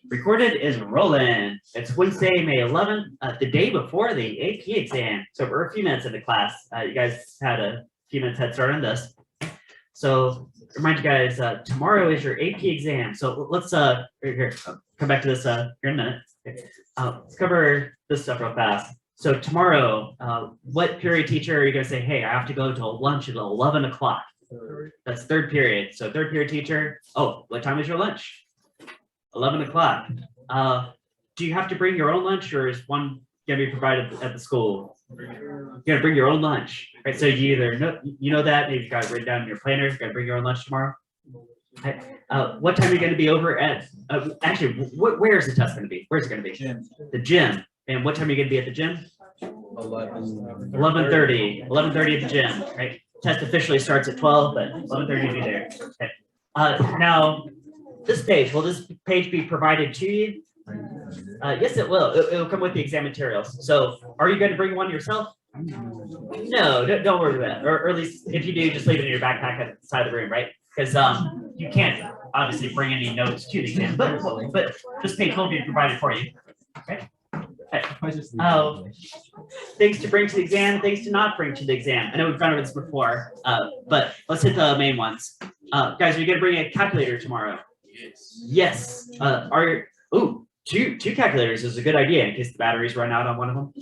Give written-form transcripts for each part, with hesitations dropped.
Recorded is rolling. It's Wednesday, May 11th, the day before the AP exam. So we're a few minutes into class. You guys had a few minutes head start on this. So remind you guys, tomorrow is your AP exam. So let's here, come back to this here in a minute. Let's cover this stuff real fast. So tomorrow, what period teacher are you gonna say, hey, I have to go to lunch at 11 o'clock? That's third period. So third period teacher, oh, what time is your lunch? 11 o'clock. Do you have to bring your own lunch, or is one gonna be provided at the school? You gotta bring your own lunch, right? So you either know that, maybe you got it written down in your planner, you gotta bring your own lunch tomorrow. What time are you gonna be over at, actually, where is the test gonna be? Where's it gonna be? Gym. The gym. And what time are you gonna be at the gym? 11:30 at the gym, right? Test officially starts at 12, but 11:30 to be there. Okay. Now, this page, will this page be provided to you? Yes, it will. It'll come with the exam materials. So are you going to bring one yourself? No, don't worry about it. Or at least if you do, just leave it in your backpack at the side of the room, right? Because you can't obviously bring any notes to the exam, but this page will be provided for you. Okay. Things to bring to the exam, things to not bring to the exam. I know we've gone over this before, but let's hit the main ones. Guys, are you going to bring a calculator tomorrow? Yes. Two calculators is a good idea in case the batteries run out on one of them.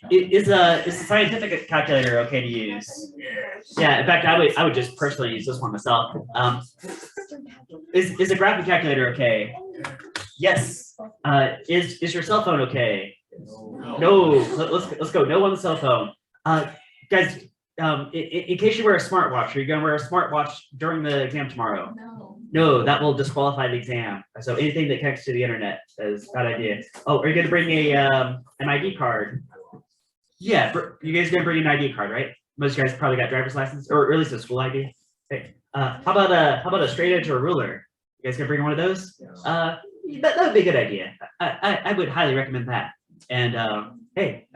Is a scientific calculator okay to use? Yeah, in fact, I would just personally use this one myself. Is a graphic calculator okay? Yes. Is your cell phone okay? No. Let's go. No on the cell phone. Guys, in case you wear a smartwatch, are you gonna wear a smartwatch during the exam tomorrow? No, that will disqualify the exam. So anything that connects to the internet is a bad idea. Oh, are you gonna bring an ID card? Yeah, you guys gonna bring an ID card, right? Most of you guys probably got driver's license, or at least a school ID. Okay. How about a straight edge or a ruler? You guys gonna bring one of those? That would be a good idea. I would highly recommend that. And hey,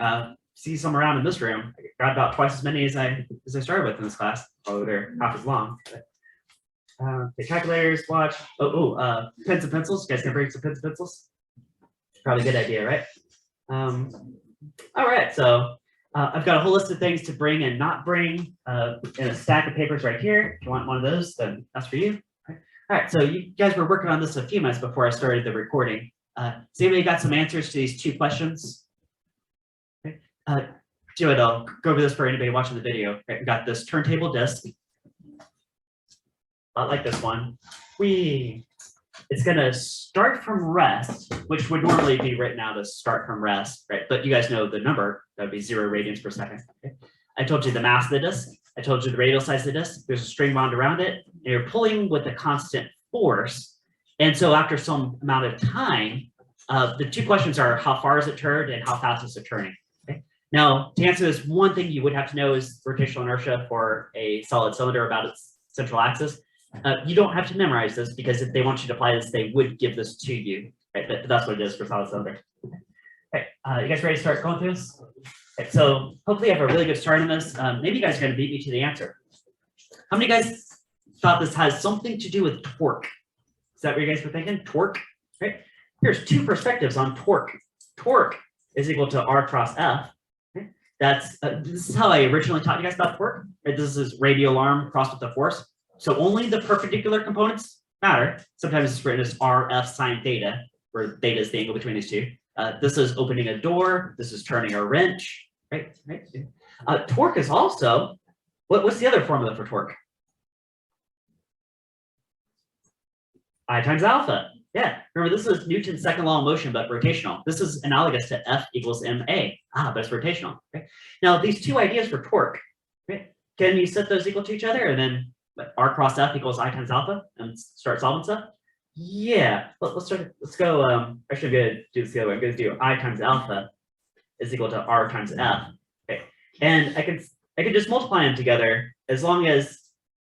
see some around in this room. I got about twice as many as I started with in this class. Although they're half as long. But, the calculators, watch. Pens and pencils. You guys gonna bring some pens and pencils? Probably a good idea, right? All right. So I've got a whole list of things to bring and not bring in a stack of papers right here. If you want one of those, then that's for you. All right, so you guys were working on this a few minutes before I started the recording. Has anybody got some answers to these two questions? Okay. Do it. I'll go over this for anybody watching the video. Okay, we got this turntable disc. Not like this one. It's gonna start from rest, which would normally be written out as start from rest, right? But you guys know the number, that would be 0 radians per second. Okay. I told you the mass of the disc. I told you the radial size of the disc. There's a string bond around it, and you're pulling with a constant force. And so after some amount of time, the two questions are how far is it turned and how fast is it turning? Okay. Now, to answer this, one thing you would have to know is rotational inertia for a solid cylinder about its central axis. You don't have to memorize this because if they want you to apply this, they would give this to you. Right? But that's what it is for solid cylinder. Okay. You guys ready to start going through this? Okay, so hopefully you have a really good start on this. Maybe you guys are going to beat me to the answer. How many guys thought this has something to do with torque? Is that what you guys were thinking? Torque? Right? Here's two perspectives on torque. Torque is equal to R cross F. Okay? This is how I originally taught you guys about torque. Right? This is radial arm crossed with the force. So only the perpendicular components matter. Sometimes it's written as RF sine theta, where theta is the angle between these two. This is opening a door. This is turning a wrench. Right. Torque is also, what's the other formula for torque? I times alpha. Yeah. Remember, this is Newton's second law of motion, but rotational. This is analogous to F equals ma. But it's rotational. Okay. Now, these two ideas for torque, right? Can you set those equal to each other and then R cross F equals I times alpha and start solving stuff? Yeah. Let's go. Actually, I'm going to do this the other way. I'm going to do I times alpha is equal to R times F. Okay. And I can just multiply them together as long as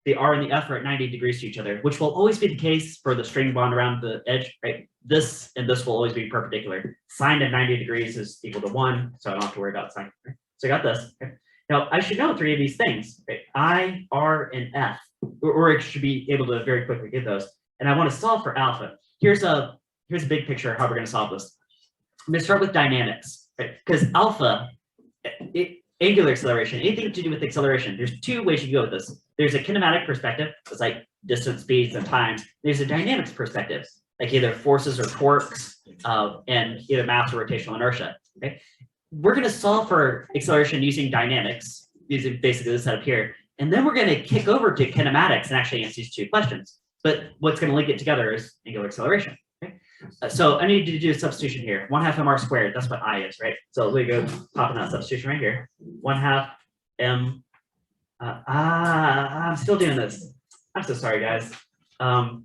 the R and the F are at 90 degrees to each other, which will always be the case for the string bond around the edge, right? This and this will always be perpendicular. Sine of 90 degrees is equal to 1, so I don't have to worry about sine. Right? So I got this. Okay. Now I should know 3 of these things, right? I, R, and F, or I should be able to very quickly get those. And I want to solve for alpha. here's a big picture of how we're going to solve this. I'm going to start with dynamics, right? Because alpha, angular acceleration, anything to do with acceleration, there's two ways you can go with this. There's a kinematic perspective, it's like distance, speeds, and times. There's a dynamics perspective, like either forces or torques, and either mass or rotational inertia. Okay, we're going to solve for acceleration using dynamics, using basically this setup here, and then we're going to kick over to kinematics and actually answer these two questions. But what's going to link it together is angular acceleration. Okay? So I need to do a substitution here. 1/2 mr squared. That's what I is, right? So we go pop in that substitution right here. 1/2 m. I'm still doing this. I'm so sorry, guys. I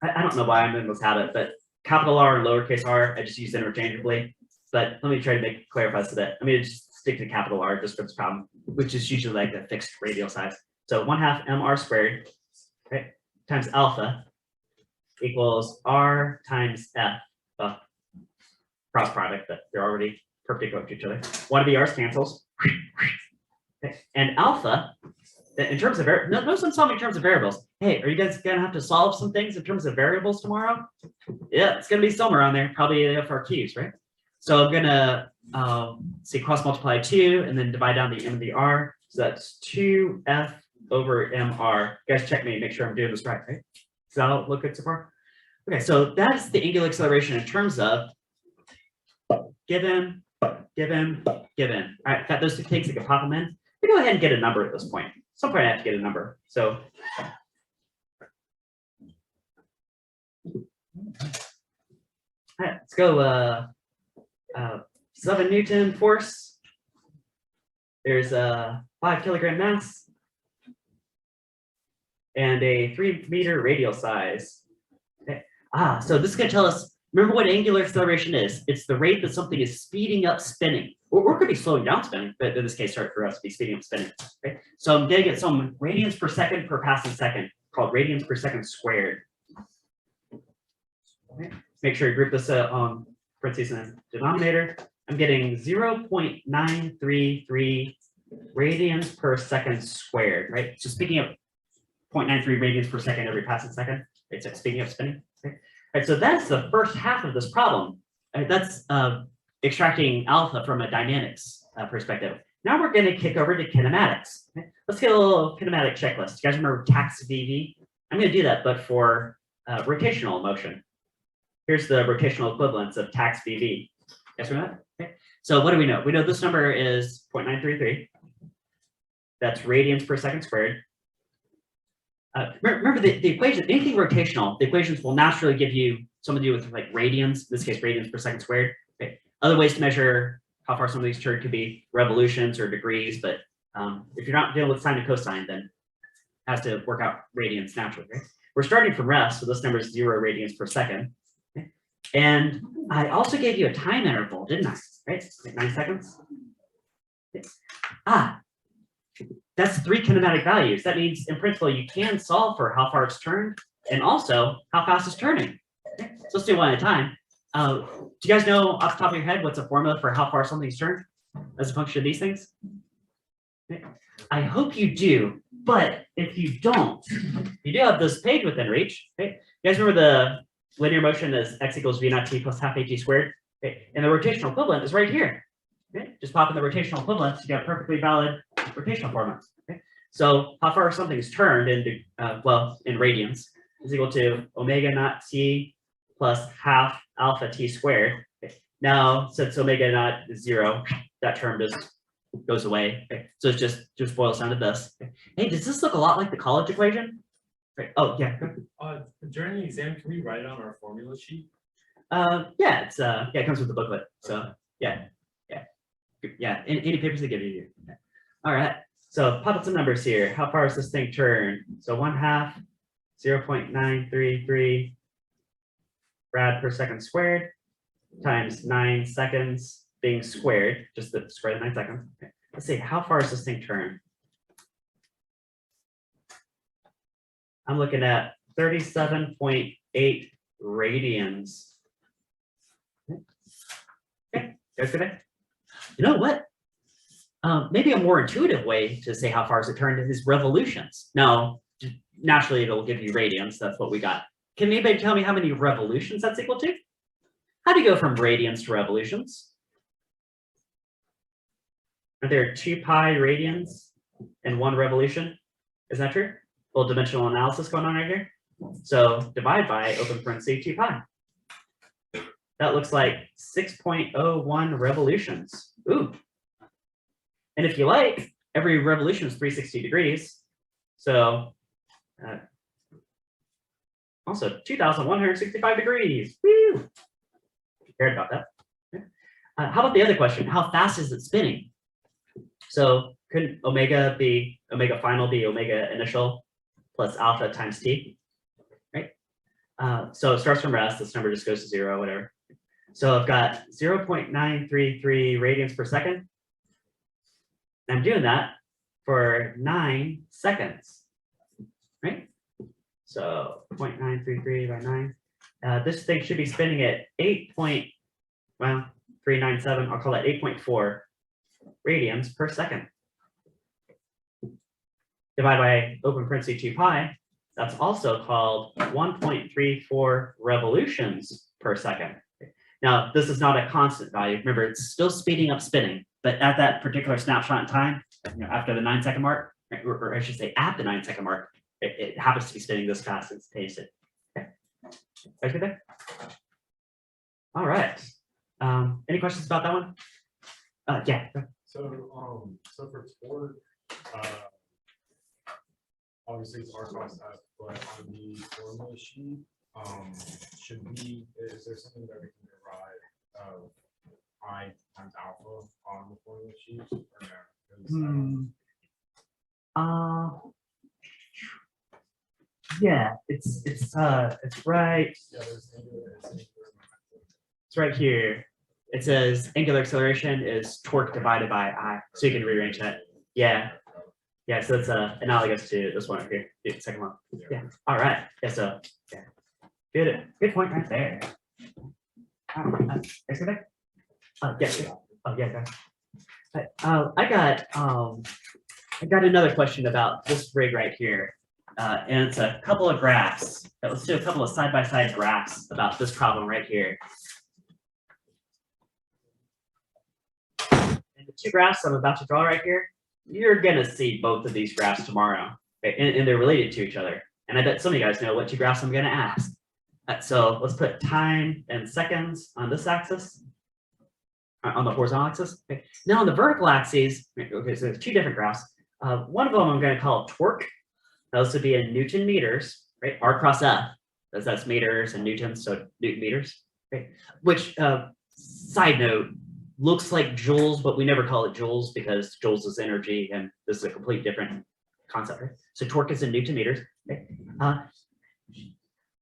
don't know why I'm in this habit, but capital R and lowercase r, I just use interchangeably. But let me try to clarify this a bit. I'm going to just stick to capital R just for this problem, which is usually like the fixed radial size. So 1/2 mr squared, right, times alpha equals r times f. Well, cross product, but they're already perpendicular to each other. One of the r's cancels. Okay. And alpha, in terms of notice I'm solving in terms of variables. Hey, are you guys gonna have to solve some things in terms of variables tomorrow? Yeah, it's gonna be somewhere on there, probably FRQs, right? So I'm gonna say cross multiply 2 and then divide down the m and the r. So that's 2f over mr. You guys check me, make sure I'm doing this right? Does that all look good so far? Okay, so that's the angular acceleration in terms of given. All right, got those two things, I can pop them in. We go ahead and get a number at this point. At some point I have to get a number. So all right, let's go 7 Newton force. There's a 5 kilogram mass and a 3 meter radial size. Okay. So this is going to tell us, remember what angular acceleration is. It's the rate that something is speeding up spinning, or could be slowing down spinning, but in this case, sorry, for us to be speeding up spinning. Okay. So I'm going to get some radians per second per passing second, called radians per second squared. Okay. Make sure you group this on parentheses and denominator. I'm getting 0.933 radians per second squared, right? So speaking of 0.93 radians per second every passing second, right? So speaking of spinning, okay? All right, so that's the first half of this problem. Right, that's extracting alpha from a dynamics perspective. Now we're going to kick over to kinematics. Okay? Let's get a little kinematic checklist. You guys remember tax VV? I'm going to do that, but for rotational motion. Here's the rotational equivalence of tax VV. Guess what? Okay. So what do we know? We know this number is 0.933. That's radians per second squared. Remember the equation, anything rotational, the equations will naturally give you something to do with like radians, in this case, radians per second squared. Okay. Other ways to measure how far some of these turns could be revolutions or degrees, but if you're not dealing with sine and cosine, then it has to work out radians naturally, right? We're starting from rest, so this number is 0 radians per second. Okay. And I also gave you a time interval, didn't I? Right? Like 9 seconds. Okay. That's 3 kinematic values. That means in principle, you can solve for how far it's turned and also how fast it's turning. Okay. So let's do one at a time. Do you guys know off the top of your head what's a formula for how far something's turned as a function of these things? Okay. I hope you do, but if you don't, you do have this page within reach. Okay. You guys remember the linear motion as x equals v naught t plus half at squared? Okay. And the rotational equivalent is right here. Okay. Just pop in the rotational equivalent, you got perfectly valid rotational formula. Okay. So how far something is turned into, in radians is equal to omega naught t plus half alpha t squared. Okay. Now, since omega naught is 0, that term just goes away. Okay. So it's just boils down to this. Okay. Hey, does this look a lot like the college equation? Right. Oh, yeah. During the exam, can we write it on our formula sheet? Yeah, it's it comes with the booklet. So yeah. Any papers they give you. Okay. All right. So pop up some numbers here. How far is this thing turned? So 1/2, 0.933 rad per second squared times 9 seconds being squared, just the square of 9 seconds. Okay. Let's see, how far is this thing turned? I'm looking at 37.8 radians. Okay, that's good. You know what? Maybe a more intuitive way to say how far is it turned is revolutions. Now, naturally, it'll give you radians. That's what we got. Can anybody tell me how many revolutions that's equal to? How do you go from radians to revolutions? Are there 2 pi radians and 1 revolution? Is that true? A little dimensional analysis going on right here. So divide by open parenthesis 2 pi. That looks like 6.01 revolutions. Ooh. And if you like, every revolution is 360 degrees. So also 2,165 degrees. Woo! You cared about that. Okay. How about the other question? How fast is it spinning? So couldn't omega final be omega initial plus alpha times t, right? So it starts from rest. This number just goes to 0, whatever. So I've got 0.933 radians per second. I'm doing that for 9 seconds, right? So 0.933 by 9. This thing should be spinning at 397. I'll call that 8.4 radians per second. Divide by open parenthesis 2 pi. That's also called 1.34 revolutions per second. Now, this is not a constant value. Remember, it's still speeding up spinning, but at that particular snapshot in time, after the 9-second mark, or I should say at the 9-second mark, it happens to be spinning this fast. It's tasted. Okay. Guys good there? All right. Any questions about that one? Yeah. So for torque, obviously it's our cost as, but on the formula sheet, is there something that we can derive of I times alpha on the formula sheet or no? Yeah, it's right. Yeah, It's right here. It says angular acceleration is torque divided by I. So you can rearrange that. Yeah. Yeah, so it's analogous to this one right here, the second one. Yeah. All right. Yeah, so yeah. Good point right there. Next go back. Yeah. Oh yeah. I got another question about this rig right here. And it's a couple of graphs. Let's do a couple of side-by-side graphs about this problem right here. And the 2 graphs I'm about to draw right here, you're gonna see both of these graphs tomorrow, okay? And they're related to each other. And I bet some of you guys know what 2 graphs I'm gonna ask. So let's put time and seconds on this axis, on the horizontal axis. Okay. Now on the vertical axes, okay, so there's 2 different graphs. One of them I'm gonna call torque. Those would be in Newton meters, right? R cross F, that's meters and newtons, so Newton meters, right? Which, side note, looks like joules, but we never call it joules because joules is energy, and this is a complete different concept, right? So torque is in Newton meters. Okay. I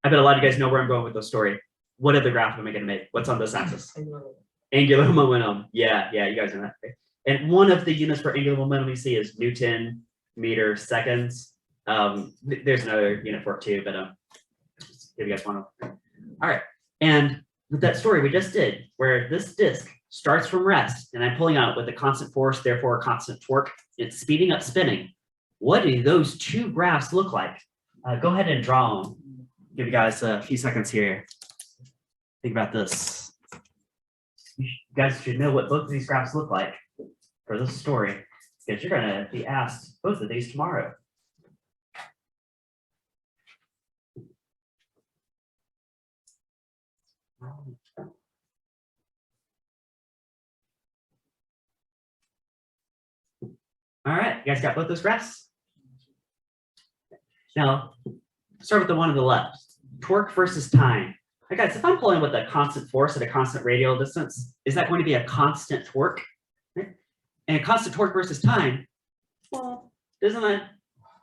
bet a lot of you guys know where I'm going with the story. What other graph am I going to make? What's on this axis? Angular momentum. Yeah, you guys know that. Okay. And one of the units for angular momentum you see is Newton meter seconds. There's another unit for it too, but just give you guys one. All right, and with that story we just did, where this disk starts from rest, and I'm pulling out with a constant force, therefore a constant torque, it's speeding up spinning. What do those 2 graphs look like? Go ahead and draw them. Give you guys a few seconds here. Think about this. You guys should know what both of these graphs look like for this story, because you're going to be asked both of these tomorrow. All right, you guys got both those graphs? Now, start with the one on the left. Torque versus time. Okay, guys, if I'm pulling with a constant force at a constant radial distance, is that going to be a constant torque? Right? And a constant torque versus time, well, isn't that,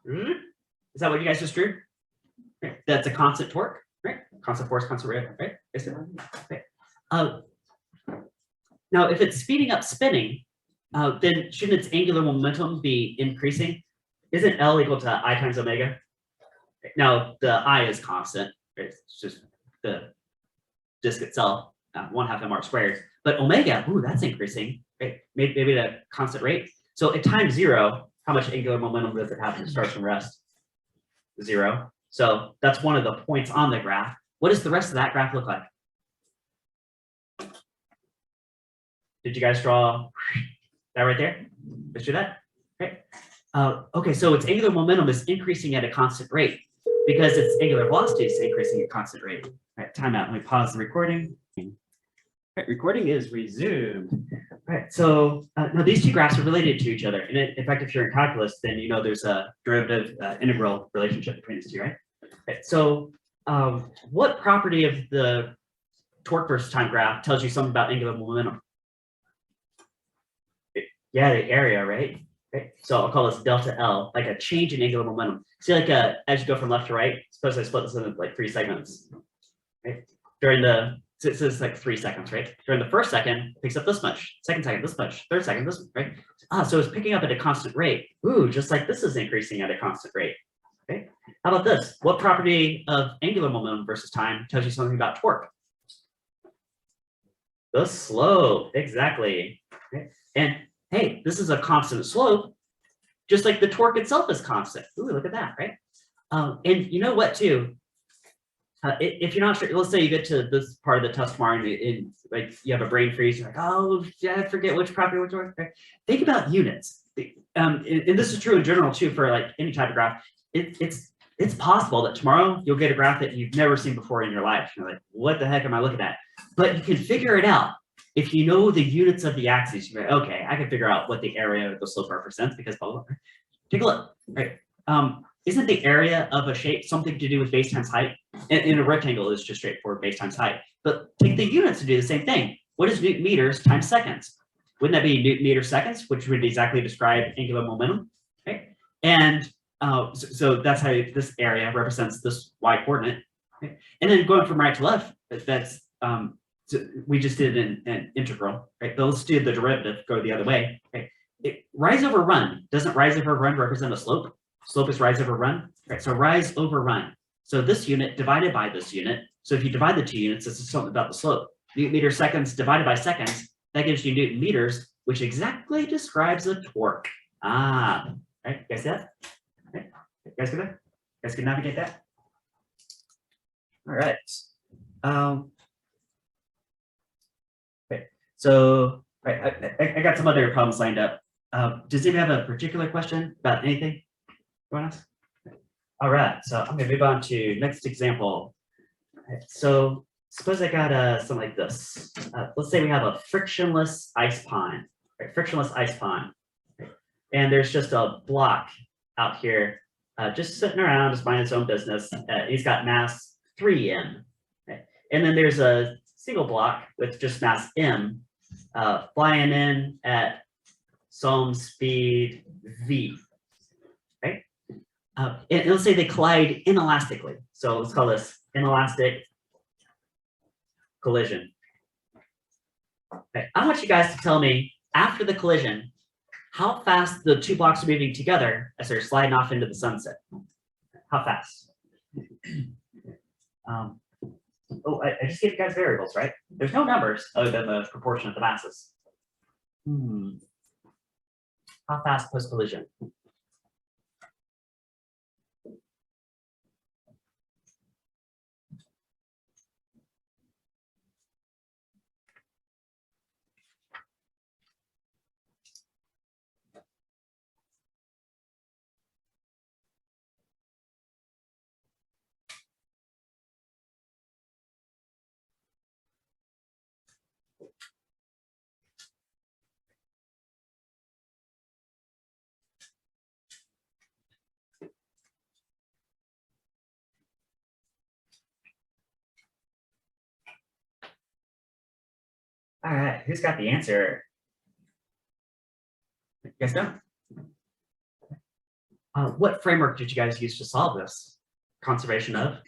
is that what you guys just drew? Right? That's a constant torque, right? Constant force, constant radial, right? Right. Now, if it's speeding up spinning, then shouldn't its angular momentum be increasing? Isn't L equal to I times omega? Now, the I is constant. Right? It's just the disk itself, 1/2 mr squared. But omega, ooh, that's increasing. Right? Maybe at a constant rate. So at time 0, how much angular momentum does it have to start from rest? 0. So that's one of the points on the graph. What does the rest of that graph look like? Did you guys draw that right there? Let's do that. Okay. Okay, so its angular momentum is increasing at a constant rate because its angular velocity is increasing at constant rate. All right, time out. Let me pause the recording. All right, recording is resumed. All right, so now these two graphs are related to each other. And in fact, if you're in calculus, then you know there's a derivative integral relationship between these two, right? Okay, so what property of the torque versus time graph tells you something about angular momentum? Yeah, the area, right? Okay. So I'll call this delta L, like a change in angular momentum. See, like as you go from left to right, suppose I split this into like 3 segments. Right? During the, so it's like 3 seconds, right? During the first second, it picks up this much, second second, this much, third second, this much, right? So it's picking up at a constant rate. Ooh, just like this is increasing at a constant rate. Okay. How about this? What property of angular momentum versus time tells you something about torque? The slope, exactly. Okay. And hey, this is a constant slope, just like the torque itself is constant. Ooh, look at that, right? And you know what, too? If you're not sure, let's say you get to this part of the test tomorrow and like you have a brain freeze, you're like, oh, yeah, I forget which property, which one. Right? Think about units. And this is true in general, too, for like any type of graph. It's possible that tomorrow you'll get a graph that you've never seen before in your life. You're like, what the heck am I looking at? But you can figure it out. If you know the units of the axes, you're like, okay, I can figure out what the area of the slope represents because blah, blah, blah. Take a look, right? Isn't the area of a shape something to do with base times height? In a rectangle, it's just straightforward base times height. But take the units to do the same thing. What is Newton meters times seconds? Wouldn't that be Newton meter seconds, which would exactly describe angular momentum, right? And so that's how this area represents this y coordinate. Okay? And then going from right to left, that's so we just did an integral, right? But let's do the derivative, go the other way. Okay? Rise over run, doesn't rise over run represent a slope? Slope is rise over run, right? So rise over run. So this unit divided by this unit. So if you divide the two units, this is something about the slope. Newton meter seconds divided by seconds, that gives you Newton meters, which exactly describes a torque. Right, you guys see that? Right. You guys get that? You guys can navigate that? All right. So I got some other problems lined up. Does anybody have a particular question about anything? Anyone else? All right, so I'm gonna move on to next example. Right, so suppose I got something like this. Let's say we have a frictionless ice pond, right? Frictionless ice pond. Right? And there's just a block out here, just sitting around, just minding its own business. He's got mass 3m. Right? And then there's a single block with just mass m, flying in at some speed v, right? And let's say they collide inelastically. So let's call this inelastic collision. Okay. I want you guys to tell me after the collision, how fast the two blocks are moving together as they're sliding off into the sunset. How fast? Oh, I just gave you guys variables, right? There's no numbers other than the proportion of the masses. How fast post collision? All right, who's got the answer? You guys know? What framework did you guys use to solve this? Conservation of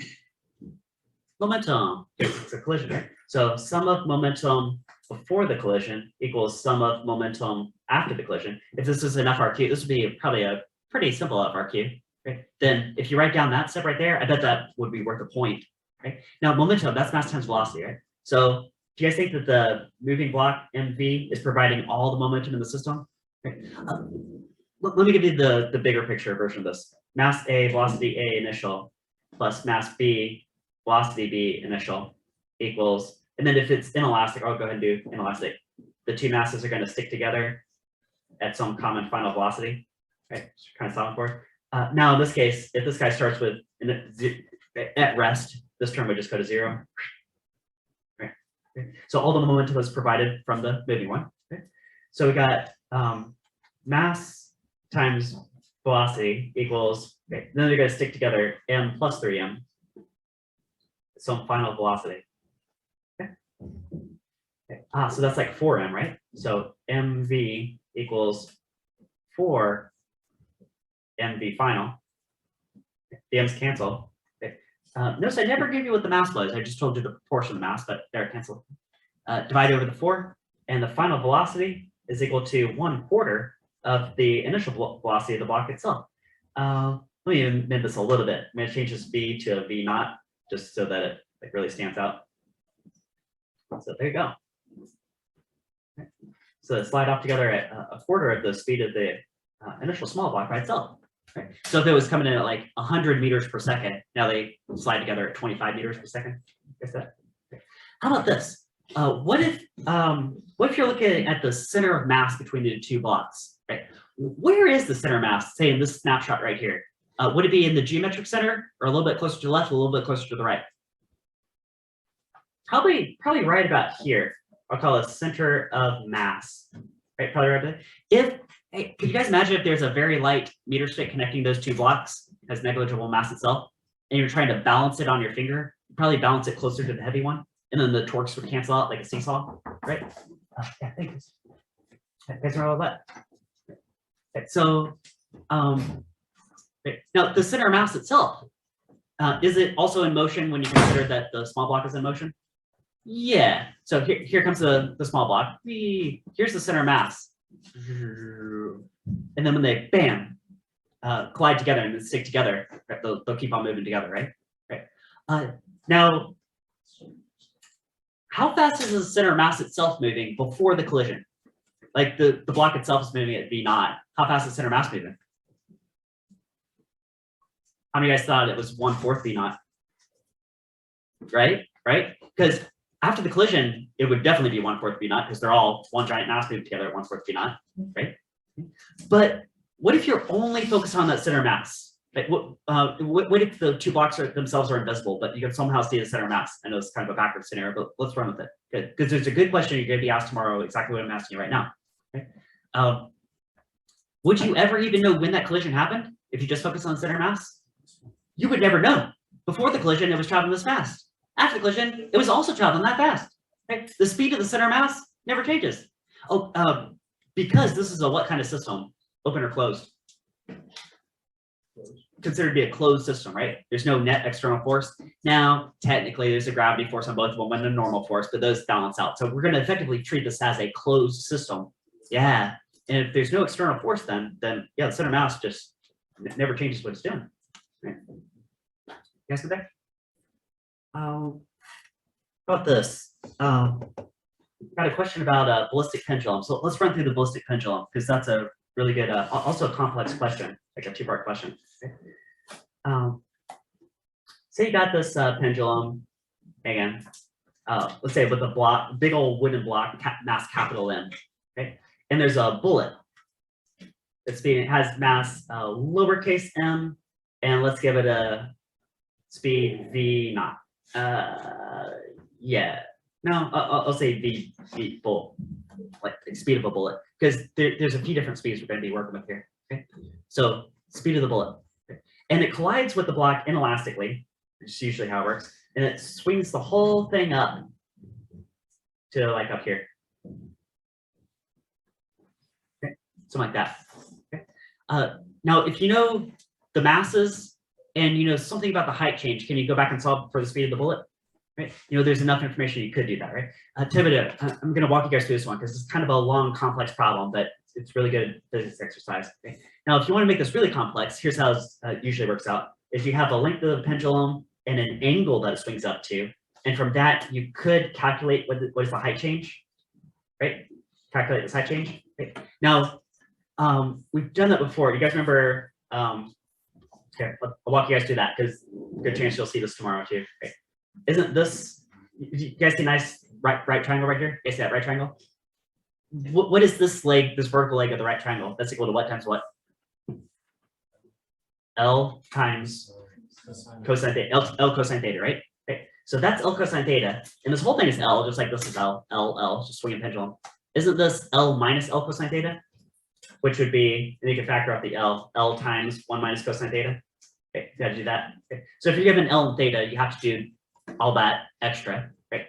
momentum. It's a collision, right? So sum of momentum before the collision equals sum of momentum after the collision. If this is an FRQ, this would be probably a pretty simple FRQ, right? Then if you write down that step right there, I bet that would be worth a point, right? Now momentum, that's mass times velocity, right? So do you guys think that the moving block mv is providing all the momentum in the system? Okay. Let me give you the bigger picture version of this. Mass A, velocity A initial. plus mass B, velocity B initial equals, and then if it's inelastic, I'll go ahead and do inelastic. The two masses are going to stick together at some common final velocity, right? Kind of solving for. Now in this case, if this guy starts with at rest, this term would just go to 0. Right. So all the momentum was provided from the moving one. Okay. So we got mass times velocity equals, okay, then they're going to stick together m plus 3m, some final velocity. Okay. Okay. So that's like 4m, right? So mv equals 4 mv final. The m's cancel. Okay. Notice I never gave you what the mass was. I just told you the proportion of the mass, but there, cancel. Divide over the 4, and the final velocity is equal to 1/4 of the initial velocity of the block itself. Let me amend this a little bit. I'm going to change this v to a v naught, just so that it really stands out. So there you go. Okay. So they slide off together at 1/4 of the speed of the initial small block by itself. Right? So if it was coming in at like 100 meters per second, now they slide together at 25 meters per second. Guess that. Okay. How about this? What if you're looking at the center of mass between the two blocks? Right? Where is the center of mass? Say in this snapshot right here. Would it be in the geometric center, or a little bit closer to the left, a little bit closer to the right? Probably right about here. I'll call it center of mass. Right, probably right there. Hey, could you guys imagine if there's a very light meter stick connecting those two blocks, has negligible mass itself, and you're trying to balance it on your finger? You probably balance it closer to the heavy one, and then the torques would cancel out like a seesaw, right? Yeah, thanks. Guys are all that. Okay, so now the center of mass itself, is it also in motion when you consider that the small block is in motion? Yeah. So here comes the small block. Here's the center of mass. And then when they bam collide together and then stick together, right, they'll keep on moving together, right? Right. Now, how fast is the center of mass itself moving before the collision? Like the block itself is moving at v naught. How fast is the center of mass moving? How many of you guys thought it was 1/4 v naught? Right? Right? Because after the collision, it would definitely be 1/4 v naught because they're all one giant mass moved together at 1/4 v naught, right? But what if you're only focused on that center mass? Like what if the two blocks themselves are invisible, but you can somehow see the center mass? I know it's kind of a backward scenario, but let's run with it. Good, because there's a good question you're going to be asked tomorrow, exactly what I'm asking you right now. Okay? Would you ever even know when that collision happened if you just focus on the center mass? You would never know. Before the collision, it was traveling this fast. After the collision, it was also traveling that fast. Right? The speed of the center mass never changes. Oh, because this is a what kind of system? Open or closed? Considered to be a closed system, right? There's no net external force. Now, technically, there's a gravity force on both of them and a normal force, but those balance out. So we're going to effectively treat this as a closed system. Yeah. And if there's no external force, then yeah, the center mass just never changes what it's doing. Right? You guys get that? About this, got a question about a ballistic pendulum. So let's run through the ballistic pendulum because that's a really good, also a complex question, like a two-part question. Okay. Say you got this pendulum again. Let's say with a block, big old wooden block, mass capital M. Okay, and there's a bullet that's being, it has mass lowercase m, and let's give it a speed v naught. Yeah, no, I'll say v bullet, like the speed of a bullet, because there's a few different speeds we're going to be working with here. Okay, so speed of the bullet, okay. And it collides with the block inelastically, which is usually how it works, and it swings the whole thing up to like up here. Okay, something like that. Okay. Now, if you know the masses and you know something about the height change, can you go back and solve for the speed of the bullet? Right? You know, there's enough information you could do that, right? I'm going to walk you guys through this one because it's kind of a long, complex problem, but it's really good physics exercise. Okay? Now, if you want to make this really complex, here's how it usually works out. If you have the length of the pendulum and an angle that it swings up to, and from that, you could calculate what is the height change, right? Calculate this height change. Okay? Now, we've done that before. You guys remember Here, I'll walk you guys through that because good chance you'll see this tomorrow too. Okay. Isn't this, you guys see a nice right triangle right here? You guys see that right triangle? What is this leg, this vertical leg of the right triangle? That's equal to what times what? L times cosine theta, L cosine theta, right? Okay. So that's L cosine theta. And this whole thing is L, just like this is L, just swinging pendulum. Isn't this L minus L cosine theta? Which would be, and you can factor out the L times 1 minus cosine theta. Okay, you gotta do that. Okay. So if you're given L and theta, you have to do all that extra, right?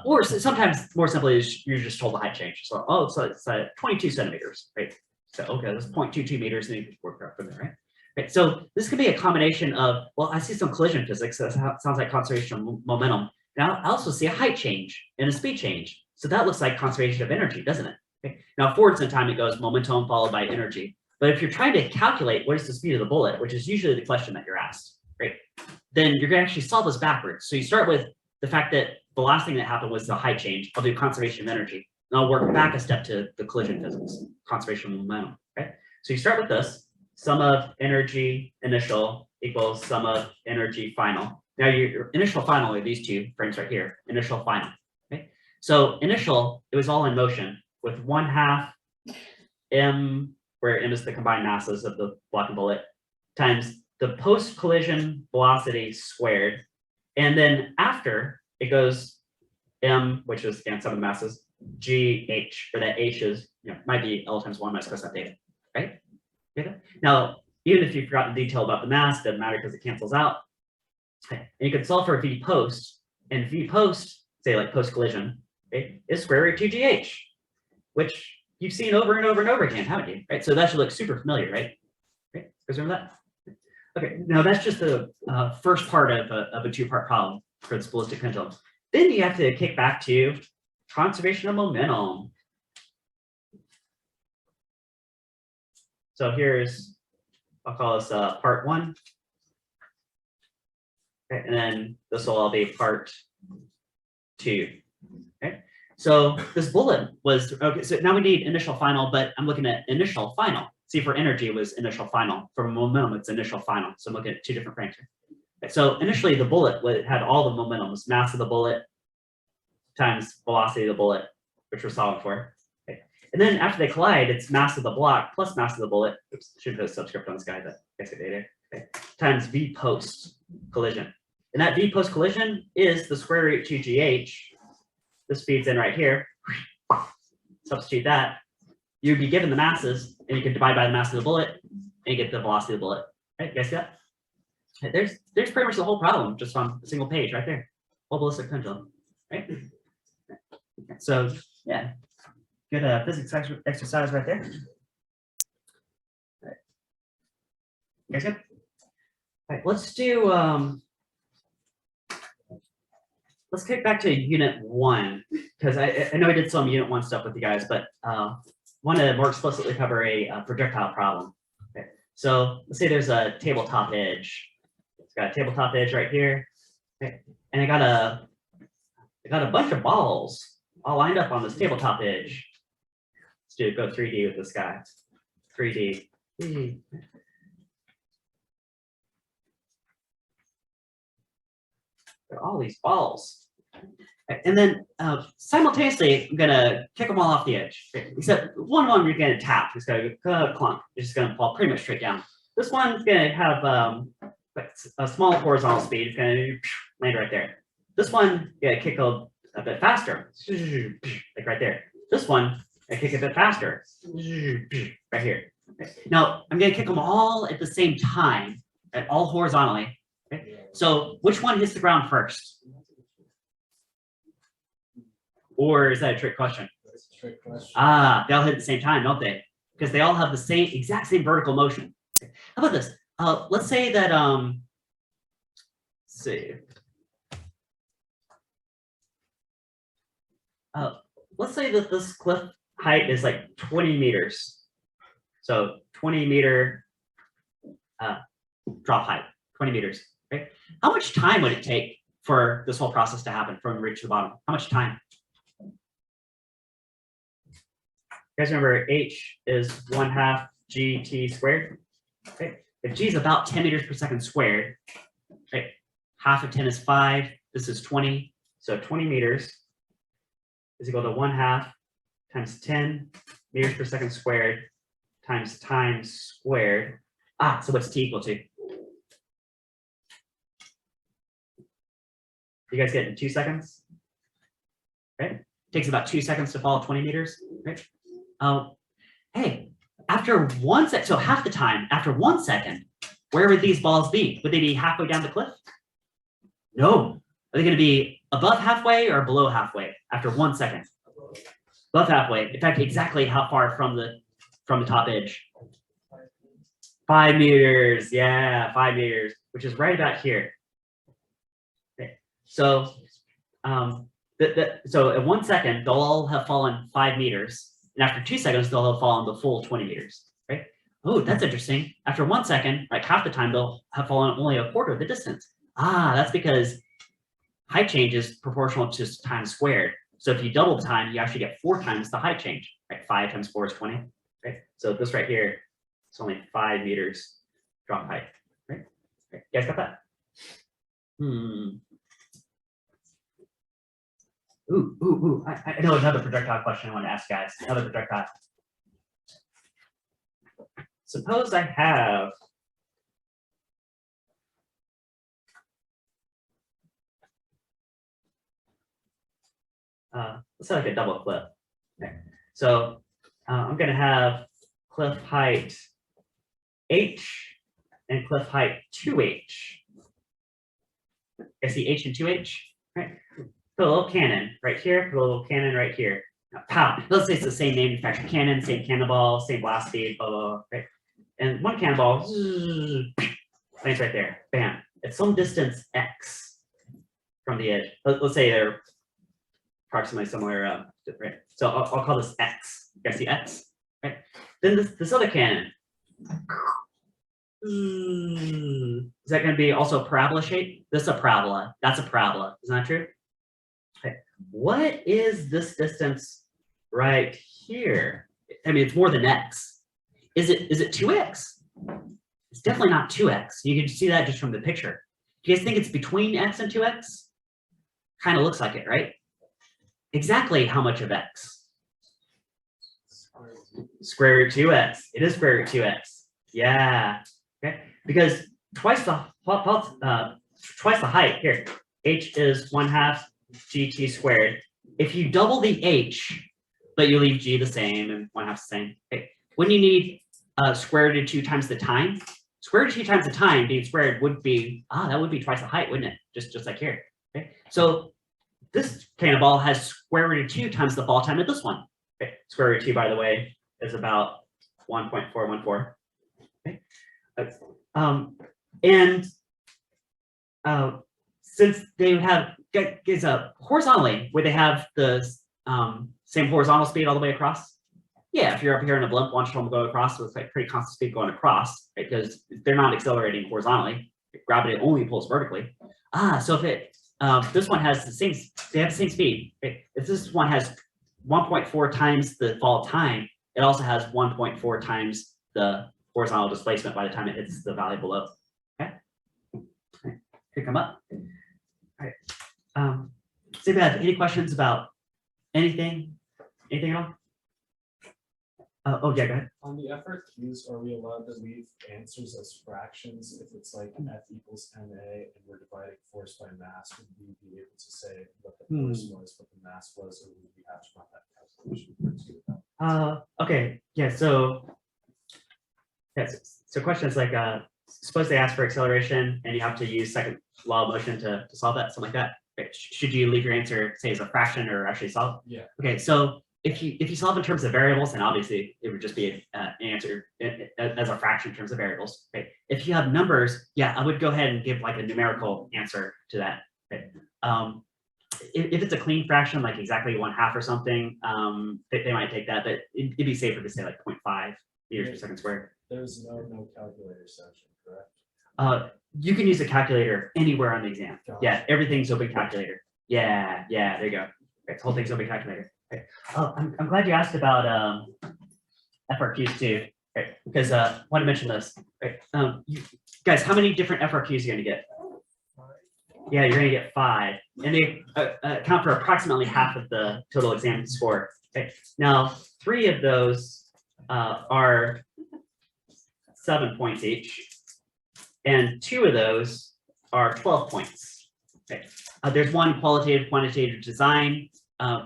Or sometimes more simply is you're just told the height change. So, oh, so it's 22 centimeters, right? So, okay, that's 0.22 meters, and you can work out from there, right? Right, so this could be a combination of, well, I see some collision physics, so that sounds like conservation of momentum. Now, I also see a height change and a speed change. So that looks like conservation of energy, doesn't it? Okay. Now, forwards in time, it goes momentum followed by energy. But if you're trying to calculate what is the speed of the bullet, which is usually the question that you're asked, right? Then you're gonna actually solve this backwards. So you start with the fact that the last thing that happened was the height change. I'll do conservation of energy. And I'll work back a step to the collision physics, conservation of momentum, right? So you start with this. Sum of energy initial equals sum of energy final. Now your initial final are these two frames right here, initial final. Okay. So initial, it was all in motion with 1/2 m, where m is the combined masses of the block and bullet, times the post-collision velocity squared. And then after it goes m, which is again sum of the masses, gh, where that h is, might be L times 1 minus cosine theta, right? Okay. Now, even if you forgot the detail about the mass, doesn't matter because it cancels out. Okay. And you can solve for V post, and V post, say like post collision, okay, is square root 2gh, which you've seen over and over and over again, haven't you? Right. So that should look super familiar, right? Okay. Guys remember that? Okay. Now that's just the first part of a two-part problem for this ballistic pendulum. Then you have to kick back to conservation of momentum. So here's, I'll call this part 1. Okay, and then this will all be part 2. Okay, so this bullet was, okay, so now we need initial final, but I'm looking at initial final. See, for energy it was initial final. For momentum, it's initial final. So I'm looking at 2 different frames here. Okay, so initially the bullet had all the momentum, was mass of the bullet times velocity of the bullet, which we're solving for. And then after they collide, it's mass of the block plus mass of the bullet. Oops, should put a subscript on this guy, but gets it data. Okay. Times V post collision. And that V post collision is the square root 2gh. This feeds in right here. Substitute that. You'd be given the masses, and you can divide by the mass of the bullet, and you get the velocity of the bullet. Right, you guys see that? Okay, there's pretty much the whole problem just on a single page right there. Whole ballistic pendulum. Right? So yeah. Good physics exercise right there. All right. You guys good? All right, let's do, let's kick back to unit 1, because I know I did some unit 1 stuff with you guys, but want to more explicitly cover a projectile problem. Okay. So let's say there's a tabletop edge. It's got a tabletop edge right here. Okay. And I got a bunch of balls all lined up on this tabletop edge. Let's go 3D with this guy. 3D. All these balls. And then simultaneously, I'm gonna kick them all off the edge. Except one you're gonna tap. It's gonna go clunk. It's just gonna fall pretty much straight down. This one's gonna have a small horizontal speed. It's gonna land right there. This one, gonna kick a bit faster, like right there. This one, I kick a bit faster, right here. Okay. Now, I'm gonna kick them all at the same time, all horizontally. Okay. So which one hits the ground first? Or is that a trick question? Ah, they all hit at the same time, don't they? Because they all have the exact same vertical motion. Okay. How about this? Let's say that, let's see. Let's say that this cliff height is like 20 meters. So 20 meter drop height, 20 meters, right? How much time would it take for this whole process to happen from ridge to the bottom? How much time? You guys remember H is 1/2 GT squared? Okay. if g is about 10 meters per second squared, right, half of 10 is 5, this is 20, so 20 meters is equal to 1/2 times 10 meters per second squared times time squared. So what's t equal to? You guys get it in 2 seconds? Right? Takes about 2 seconds to fall 20 meters, right? Hey, after 1 second, so half the time, after 1 second, where would these balls be? Would they be halfway down the cliff? No. Are they going to be above halfway or below halfway after 1 second? Above halfway. In fact, exactly how far from the top edge? 5 meters. Yeah, 5 meters, which is right about here. Okay. So, so at 1 second, they'll all have fallen 5 meters. And after 2 seconds, they'll have fallen the full 20 meters, right? Oh, that's interesting. After 1 second, like half the time, they'll have fallen only a quarter of the distance. That's because height change is proportional to time squared. So if you double the time, you actually get 4 times the height change, right? 5 times 4 is 20, right? So this right here, it's only 5 meters drop height, right? You guys got that? Ooh, I know another projectile question I want to ask guys. Another projectile. Suppose I have let's say like a double cliff. Okay. So I'm going to have cliff height h and cliff height 2h. I see h and 2h, right? Put a little cannon right here, put a little cannon right here. Now, pow. Let's say it's the same manufacturer cannon, same cannonball, same blast speed, blah, blah, blah, right? And one cannonball lands right there. Bam. At some distance x from the edge. Let's say they're approximately somewhere, right? So I'll call this x. You guys see x, right? Then this other cannon. Is that going to be also parabola shape? This is a parabola. That's a parabola. Isn't that true? Okay. What is this distance right here? I mean, it's more than x. Is it 2x? It's definitely not 2x. You can see that just from the picture. Do you guys think it's between x and 2x? Kind of looks like it, right? Exactly how much of x? Square root 2x. It is square root 2x. Yeah. Okay. Because twice the height here. H is 1/2 gt squared. If you double the h, but you leave g the same and 1/2 the same, okay, when you need square root of 2 times the time, square root of 2 times the time being squared would be, that would be twice the height, wouldn't it? Just like here. Okay. So this cannonball has square root of 2 times the fall time of this one. Okay. Square root of 2, by the way, is about 1.414. Okay. Since they have is horizontally where they have the same horizontal speed all the way across. Yeah, if you're up here in a blimp, launch them go across with like pretty constant speed going across, right? Because they're not accelerating horizontally. Gravity only pulls vertically. So if it this one has the same, they have the same speed. Right? If this one has 1.4 times the fall time, it also has 1.4 times the horizontal displacement by the time it hits the value below. Okay, could come up. All right. Does anybody have any questions about anything at all? Yeah, go ahead. On the FRQs, are we allowed to leave answers as fractions if it's like F equals ma and we're dividing force by mass? Would we be able to say what the force was, what the mass was, or would we have to run that calculation? Okay, yeah, so yes, so question is like, suppose they ask for acceleration and you have to use second law of motion to solve that, something like that. Okay. Should you leave your answer, say, as a fraction or actually solve? Yeah. Okay, so if you solve in terms of variables, then obviously it would just be an answer as a fraction in terms of variables. Okay. If you have numbers, yeah, I would go ahead and give like a numerical answer to that. Okay. If it's a clean fraction, like exactly 1/2 or something, they might take that, but it'd be safer to say like 0.5 meters per second squared. There's no calculator section, correct? You can use a calculator anywhere on the exam. Gotcha. Yeah, everything's open calculator. Yeah, there you go. Okay, the whole thing's open calculator. Okay. I'm glad you asked about FRQs too. right? Because I want to mention this, right? You guys, how many different FRQs are you going to get? Yeah, you're going to get 5, and they account for approximately half of the total exam score. Okay, now 3 of those are 7 points each, and 2 of those are 12 points. Okay, there's one qualitative quantitative design.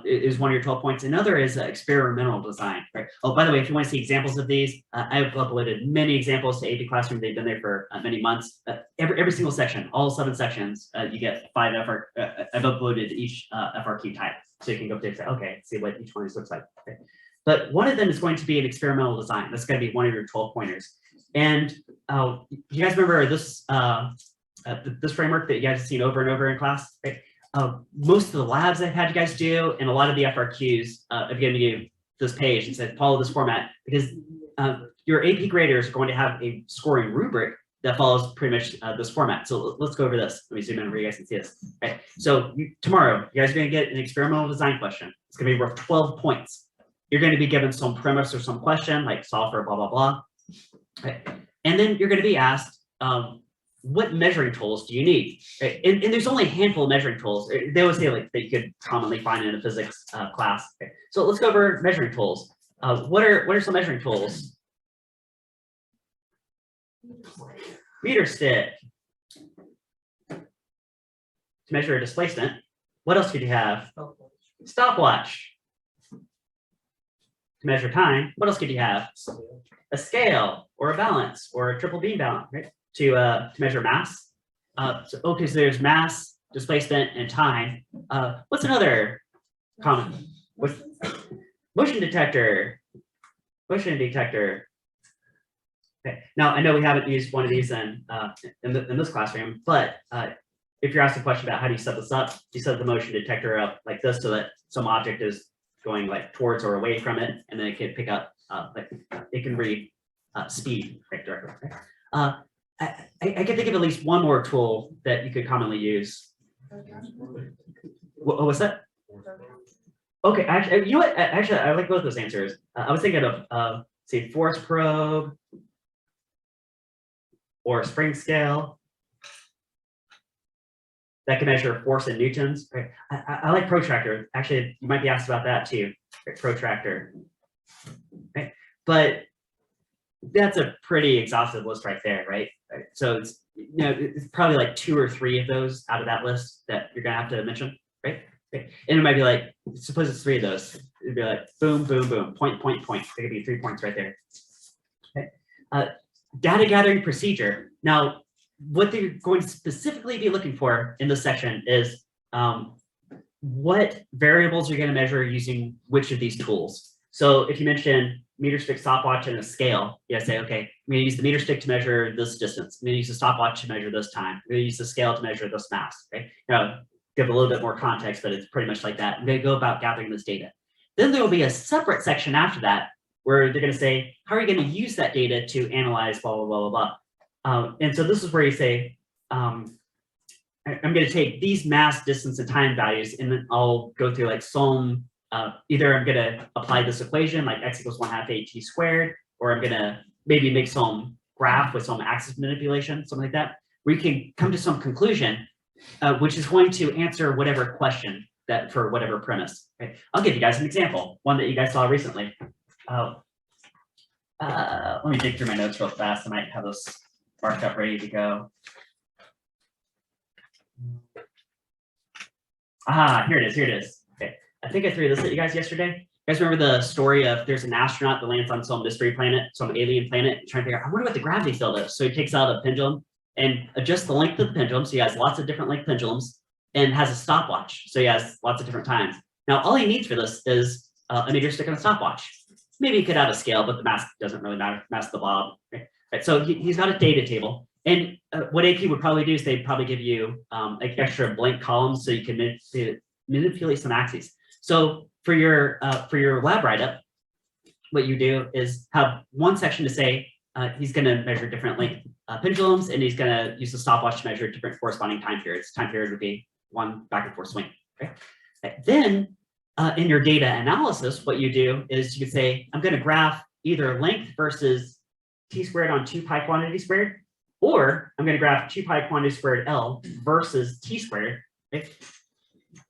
Is one of your 12 points. Another is experimental design, right? Oh, by the way, if you want to see examples of these, I've uploaded many examples to AP Classroom. They've been there for many months. Every single section, all 7 sections, you get 5 I've uploaded each FRQ type. So you can go to, okay, see what each one of these looks like. Okay. But one of them is going to be an experimental design. That's going to be one of your 12 pointers. And you guys remember this, this framework that you guys have seen over and over in class, right? Most of the labs I've had you guys do, and a lot of the FRQs, I've given you this page and said, follow this format, because your AP graders are going to have a scoring rubric that follows pretty much this format. So let's go over this. Let me zoom in where you guys can see this. Okay. So tomorrow, you guys are going to get an experimental design question. It's going to be worth 12 points. You're going to be given some premise or some question, like solve for blah, blah, blah. Okay. And then you're going to be asked, what measuring tools do you need? Right? And there's only a handful of measuring tools. They always say like that you could commonly find in a physics class. Okay. So let's go over measuring tools. What are some measuring tools? Meter stick to measure a displacement. What else could you have? Stopwatch to measure time. What else could you have? A scale or a balance or a triple beam balance, right? To measure mass. So there's mass, displacement, and time. What's another common? Motion detector. Motion detector. Okay. Now I know we haven't used one of these in this classroom, but if you're asked a question about how do you set this up, you set the motion detector up like this so that some object is going like towards or away from it, and then it can pick up like it can read speed right directly. Okay? I can think of at least one more tool that you could commonly use. What was that? Okay, actually, you know what? Actually, I like both those answers. I was thinking of, say, force probe or spring scale that can measure force in newtons. Right? I like protractor. Actually, you might be asked about that too. Right? Protractor. Right? But that's a pretty exhaustive list right there, right? So it's, it's probably like 2 or 3 of those out of that list that you're gonna have to mention, right? Okay. And it might be like, suppose it's 3 of those. It'd be like boom, boom, boom, point, point, point. There could be 3 points right there. Okay. Data gathering procedure. Now, what they're going to specifically be looking for in this section is what variables you're going to measure using which of these tools. So if you mention meter stick, stopwatch, and a scale, you say, okay, I'm going to use the meter stick to measure this distance. I'm going to use the stopwatch to measure this time. I'm going to use the scale to measure this mass. Okay, now give a little bit more context, but it's pretty much like that. I'm going to go about gathering this data. Then there will be a separate section after that where they're going to say, how are you going to use that data to analyze blah, blah, blah, blah, blah. And so this is where you say, I'm going to take these mass, distance, and time values, and then I'll go through like some, either I'm going to apply this equation like x equals 1/2 at squared, or I'm going to maybe make some graph with some axis manipulation, something like that, where you can come to some conclusion, which is going to answer whatever question that for whatever premise. Okay? I'll give you guys an example, one that you guys saw recently. Let me dig through my notes real fast. I might have this marked up ready to go. Here it is. Here it is. Okay, I think I threw this at you guys yesterday. You guys remember the story of there's an astronaut that lands on some mystery planet, some alien planet, trying to figure out, I wonder what the gravity field is. So he takes out a pendulum and adjusts the length of the pendulum. So he has lots of different length pendulums and has a stopwatch. So he has lots of different times. Now, all he needs for this is a meter stick and a stopwatch. Maybe he could have a scale, but the mass doesn't really matter. Mass of the blob. Right? So he's got a data table. And what AP would probably do is they'd probably give you like extra blank columns so you can manipulate some axes. So for your lab write-up, what you do is have one section to say he's going to measure different length pendulums, and he's going to use the stopwatch to measure different corresponding time periods. Time period would be one back and forth swing. Okay? Then in your data analysis, what you do is you could say, I'm going to graph either length versus t squared on 2 pi quantity squared, or I'm going to graph 2 pi quantity squared L versus t squared. Okay?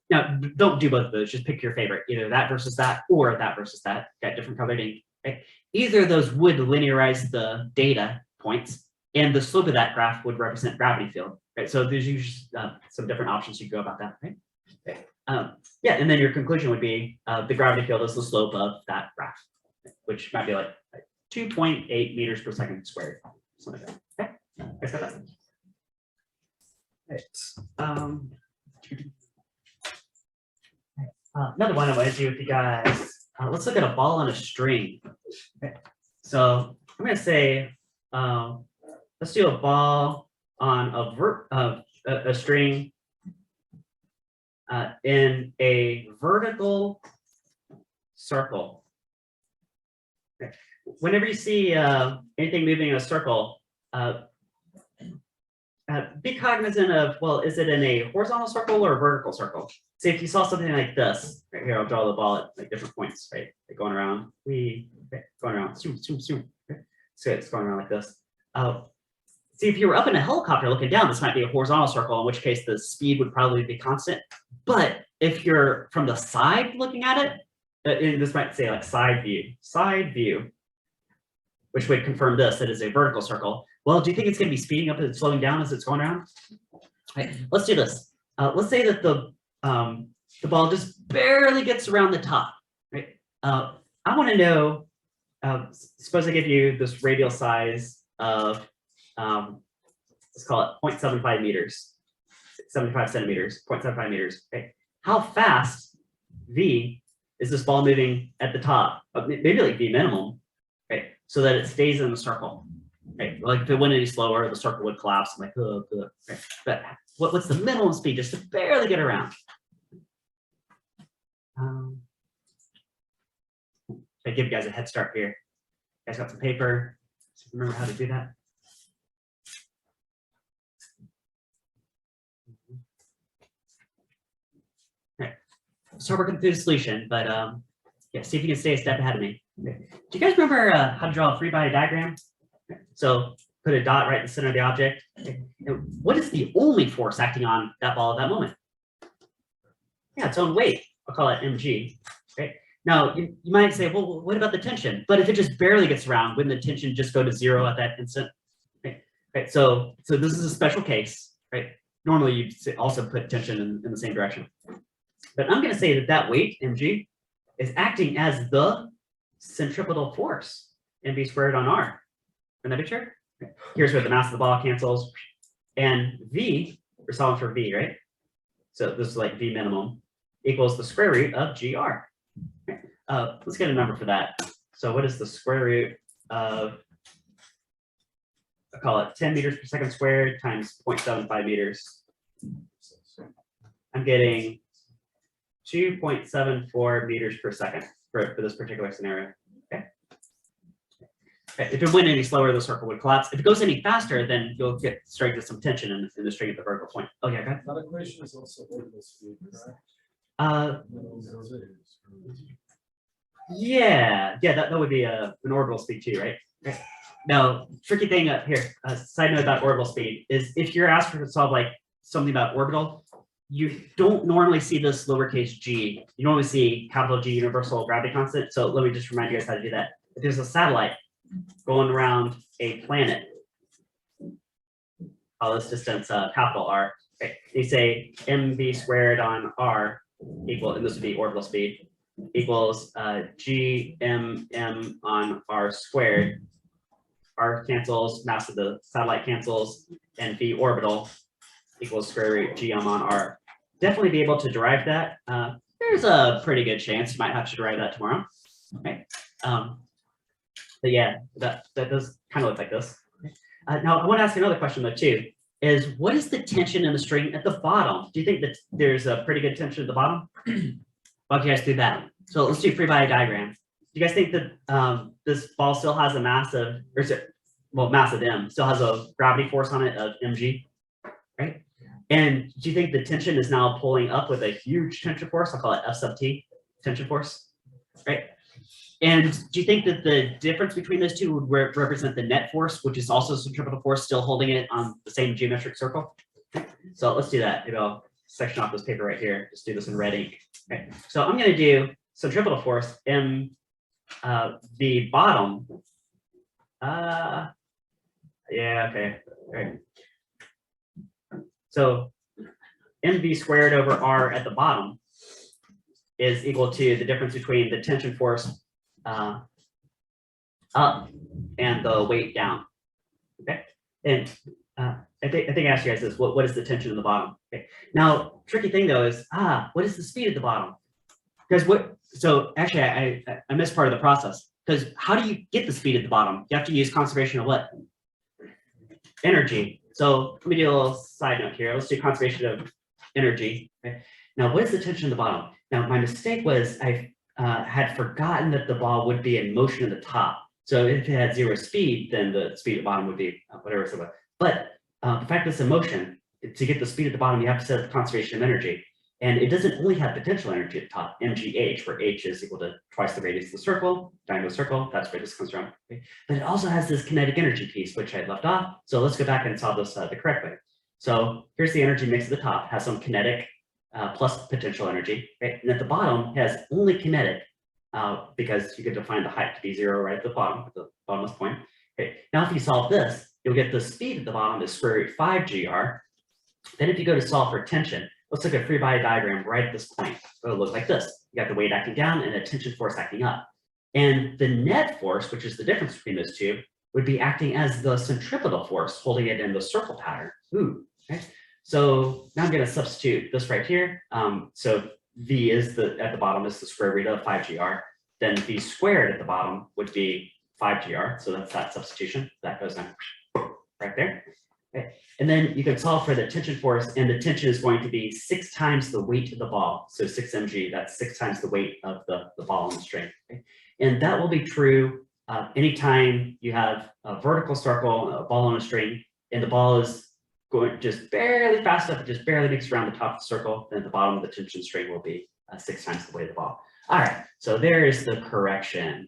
Now, don't do both of those. Just pick your favorite, either that versus that or that versus that. Got different colored ink. Okay? Either of those would linearize the data points, and the slope of that graph would represent gravity field. Right? So there's usually some different options you can go about that. Right? Okay. Yeah, and then your conclusion would be the gravity field is the slope of that graph, which might be like 2.8 meters per second squared, something like that. Okay, guys got that? Right. Another one I want to do with you guys. Let's look at a ball on a string. Okay. So I'm going to say, let's do a ball on a string in a vertical circle. Okay. Whenever you see anything moving in a circle, be cognizant of, well, is it in a horizontal circle or a vertical circle? See, if you saw something like this, right here, I'll draw the ball at like different points, right? Like going around, going around, zoom, zoom, zoom. Okay. So it's going around like this. See, if you were up in a helicopter looking down, this might be a horizontal circle, in which case the speed would probably be constant. But if you're from the side looking at it, this might say like side view, which would confirm this, that is a vertical circle. Well, do you think it's going to be speeding up and slowing down as it's going around? Right, let's do this. Let's say that the ball just barely gets around the top. Right? I want to know, suppose I give you this radial size of, let's call it 0.75 meters, 75 centimeters, 0.75 meters. Okay? How fast, V, is this ball moving at the top? Maybe like V minimum, right? So that it stays in the circle. Right? Like if it went any slower, the circle would collapse. I'm like, oh, right? But what's the minimum speed just to barely get around? I give you guys a head start here. You guys got some paper? So remember how to do that? Okay. So working through the solution, but yeah, see if you can stay a step ahead of me. Okay. Do you guys remember how to draw a free body diagram? Okay. So put a dot right in the center of the object. Okay. What is the only force acting on that ball at that moment? Yeah, its own weight. I'll call it mg. Okay. Now you might say, well, what about the tension? But if it just barely gets around, wouldn't the tension just go to 0 at that instant? Okay. Right. So this is a special case, right? Normally you'd also put tension in the same direction. But I'm going to say that that weight, mg, is acting as the centripetal force, mv squared on r. Isn't that picture? Okay. Here's where the mass of the ball cancels. And v, we're solving for v, right? So this is like v minimum, equals the square root of gr. Okay. Let's get a number for that. So what is the square root of, I call it 10 meters per second squared times 0.75 meters. I'm getting 2.74 meters per second for this particular scenario. Okay. Okay. If it went any slower, the circle would collapse. If it goes any faster, then you'll get straight to some tension in the string at the vertical point. Oh yeah, go ahead. That equation is also orbital speed, correct? Yeah, that would be an orbital speed too, right? Okay. Now, tricky thing up here, side note about orbital speed, is if you're asked to solve like something about orbital, you don't normally see this lowercase g. You normally see capital G universal gravity constant. So let me just remind you guys how to do that. If there's a satellite going around a planet, call this distance capital R. Okay. They say mv squared on r equal, and this would be orbital speed, equals gmm on r squared. R cancels, mass of the satellite cancels, and v orbital equals square root gm on r. Definitely be able to derive that. There's a pretty good chance you might have to derive that tomorrow. Okay. But yeah, that does kind of look like this. Now I want to ask another question though too, is what is the tension in the string at the bottom? Do you think that there's a pretty good tension at the bottom? Why don't you guys do that? So let's do free body diagram. Do you guys think that this ball still has a mass of, or is it, well, mass of m, still has a gravity force on it of mg, right? And do you think the tension is now pulling up with a huge tension force? I'll call it F sub t, tension force, right? And do you think that the difference between those two would represent the net force, which is also centripetal force, still holding it on the same geometric circle? So let's do that. Maybe I'll section off this paper right here. Just do this in red ink. Okay. So I'm going to do centripetal force m the bottom. Yeah. Okay. All right. So mv squared over r at the bottom is equal to the difference between the tension force up and the weight down. Okay, and I think I asked you guys this. What is the tension in the bottom? Okay. Now, tricky thing though is what is the speed at the bottom? Because what? So actually, I missed part of the process. Because how do you get the speed at the bottom? You have to use conservation of what? Energy. So let me do a little side note here. Let's do conservation of energy. Okay. Now, what is the tension in the bottom? Now, my mistake was I had forgotten that the ball would be in motion at the top. So if it had 0 speed, then the speed at the bottom would be whatever. So, but the fact that it's in motion, to get the speed at the bottom, you have to set the conservation of energy. And it doesn't only have potential energy at the top, mgh, where h is equal to twice the radius of the circle, diameter of the circle, that's where this comes from. Okay? But it also has this kinetic energy piece, which I left off. So let's go back and solve this the correct way. So here's the energy mix at the top, has some kinetic plus potential energy, right? And at the bottom has only kinetic because you could define the height to be 0 right at the bottom, at the bottommost point. Okay. Now, if you solve this, you'll get the speed at the bottom is square root 5 gr. Then if you go to solve for tension, let's look at a free body diagram right at this point. It'll look like this. You got the weight acting down and a tension force acting up. And the net force, which is the difference between those two, would be acting as the centripetal force, holding it in the circle pattern. Ooh, okay. So now I'm going to substitute this right here. So V is at the bottom is the square root of 5 gr. Then V squared at the bottom would be 5 gr. So that's that substitution. That goes down right there. Okay. And then you can solve for the tension force, and the tension is going to be 6 times the weight of the ball. So 6 mg, that's 6 times the weight of the ball on the string. Okay. And that will be true anytime you have a vertical circle, a ball on a string, and the ball is going just barely fast enough, it just barely makes around the top of the circle, then at the bottom of the tension string will be 6 times the weight of the ball. All right, so there is the correction.